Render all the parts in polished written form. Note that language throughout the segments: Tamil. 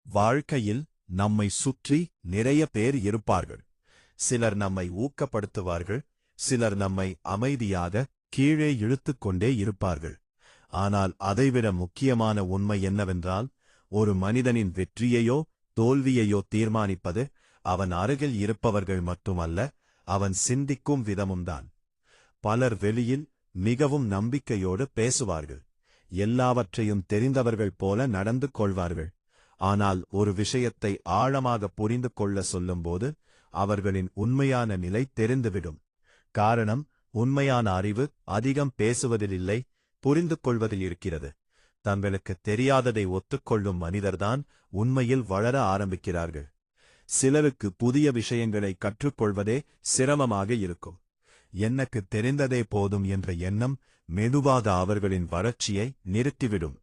வாழ்க்கையில் நம்மை சுற்றி நிறைய பேர் இருப்பார்கள். சிலர் நம்மை ஊக்கப்படுத்துவார்கள், சிலர் நம்மை அமைதியாக கீழே இழுத்துக் கொண்டே இருப்பார்கள். ஆனால் அதைவிட முக்கியமான உண்மை என்னவென்றால், ஒரு மனிதனின் வெற்றியையோ தோல்வியையோ தீர்மானிப்பது அவன் அருகில் இருப்பவர்கள் மட்டுமல்ல, அவன் சிந்திக்கும் விதமும்தான். பலர் வெளியில் மிகவும் நம்பிக்கையோடு பேசுவார்கள், எல்லாவற்றையும் தெரிந்தவர்கள் போல நடந்து கொள்வார்கள். ஆனால் ஒரு விஷயத்தை ஆழமாக புரிந்து கொள்ள சொல்லும்போது அவர்களின் உண்மையான நிலை தெரிந்துவிடும். காரணம், உண்மையான அறிவு அதிகம் பேசுவதிலில்லை, புரிந்து கொள்வதில் இருக்கிறது. தங்களுக்கு தெரியாததை ஒத்துக்கொள்ளும் மனிதர்தான் உண்மையில் வளர ஆரம்பிக்கிறார்கள். சிலருக்கு புதிய விஷயங்களை கற்றுக்கொள்வதே சிரமமாக இருக்கும். எனக்கு தெரிந்ததே போதும் என்ற எண்ணம் மெதுவாக அவர்களின் வளர்ச்சியை நிறுத்திவிடும்.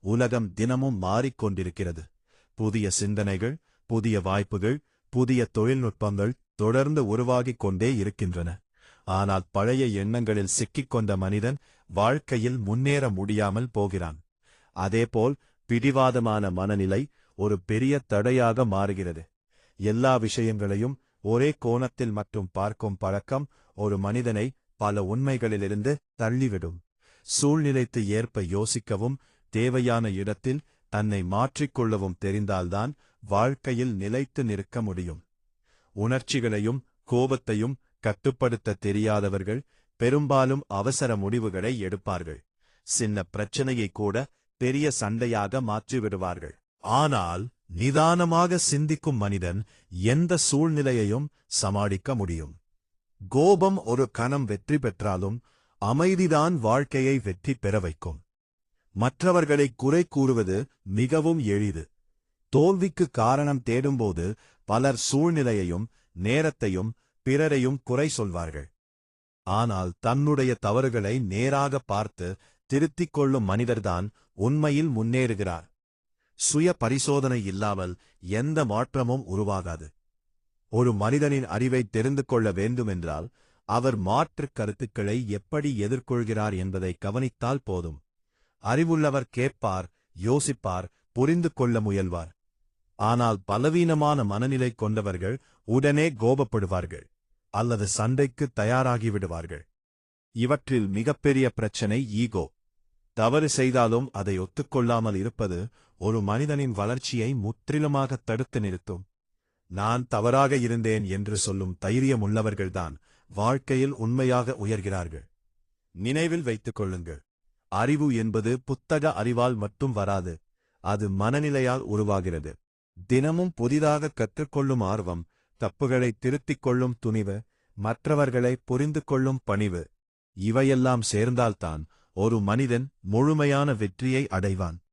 உலகம் தினமும் மாறிக்கொண்டிருக்கிறது. புதிய சிந்தனைகள், புதிய வாய்ப்புகள், புதிய தொழில்நுட்பங்கள் தொடர்ந்து உருவாகிக் கொண்டே இருக்கின்றன. ஆனால் பழைய எண்ணங்களில் சிக்கிக்கொண்ட மனிதன் வாழ்க்கையில் முன்னேற முடியாமல் போகிறான். அதேபோல் பிடிவாதமான மனநிலை ஒரு பெரிய தடையாக மாறுகிறது. எல்லா விஷயங்களையும் ஒரே கோணத்தில் மட்டும் பார்க்கும் பழக்கம் ஒரு மனிதனை பல உண்மைகளிலிருந்து தள்ளிவிடும். சூழ்நிலைக்கு ஏற்ப யோசிக்கவும் தேவையான இடத்தில் தன்னை மாற்றிக்கொள்ளவும் தெரிந்தால்தான் வாழ்க்கையில் நிலைத்து நிற்க முடியும். உணர்ச்சிகளையும் கோபத்தையும் கட்டுப்படுத்த தெரியாதவர்கள் பெரும்பாலும் அவசர முடிவுகளை எடுப்பார்கள். சின்ன பிரச்சனையை கூட பெரிய சண்டையாக மாற்றிவிடுவார்கள். ஆனால் நிதானமாக சிந்திக்கும் மனிதன் எந்த சூழ்நிலையையும் சமாளிக்க முடியும். கோபம் ஒரு கணம் வெற்றி பெற்றாலும் அமைதிதான் வாழ்க்கையை வெற்றி பெற வைக்கும். மற்றவர்களை குறை கூறுவது மிகவும் எளிது. தோல்விக்கு காரணம் தேடும்போது பலர் சூழ்நிலையையும் நேரத்தையும் பிறரையும் குறை சொல்வார்கள். ஆனால் தன்னுடைய தவறுகளை நேராக பார்த்து திருத்திக் கொள்ளும் மனிதர்தான் உண்மையில் முன்னேறுகிறார். சுய பரிசோதனை இல்லாமல் எந்த மாற்றமும் உருவாகாது. ஒரு மனிதனின் அறிவை தெரிந்து கொள்ள வேண்டுமென்றால் அவர் மாற்றுக் கருத்துக்களை எப்படி எதிர்கொள்கிறார் என்பதை கவனித்தால் போதும். அறிவுள்ளவர் கேட்பார், யோசிப்பார், புரிந்து கொள்ள முயல்வார். ஆனால் பலவீனமான மனநிலை கொண்டவர்கள் உடனே கோபப்படுவார்கள் அல்லது சண்டைக்கு தயாராகிவிடுவார்கள். இவற்றில் மிகப்பெரிய பிரச்சனை ஈகோ. தவறு செய்தாலும் அதை ஒத்துக்கொள்ளாமல் இருப்பது ஒரு மனிதனின் வளர்ச்சியை முற்றிலுமாக தடுத்து நிறுத்தும். நான் தவறாக இருந்தேன் என்று சொல்லும் தைரியமுள்ளவர்கள்தான் வாழ்க்கையில் உண்மையாக உயர்கிறார்கள். நினைவில் வைத்துக் கொள்ளுங்கள், அறிவு என்பது புத்தக அறிவால் மட்டும் வராது, அது மனநிலையால் உருவாகிறது. தினமும் புதிதாக கற்றுக்கொள்ளும் ஆர்வம், தப்புகளை திருத்திக் கொள்ளும் துணிவு, மற்றவர்களை புரிந்து கொள்ளும் பணிவு, இவையெல்லாம் சேர்ந்தால்தான் ஒரு மனிதன் முழுமையான வெற்றியை அடைவான்.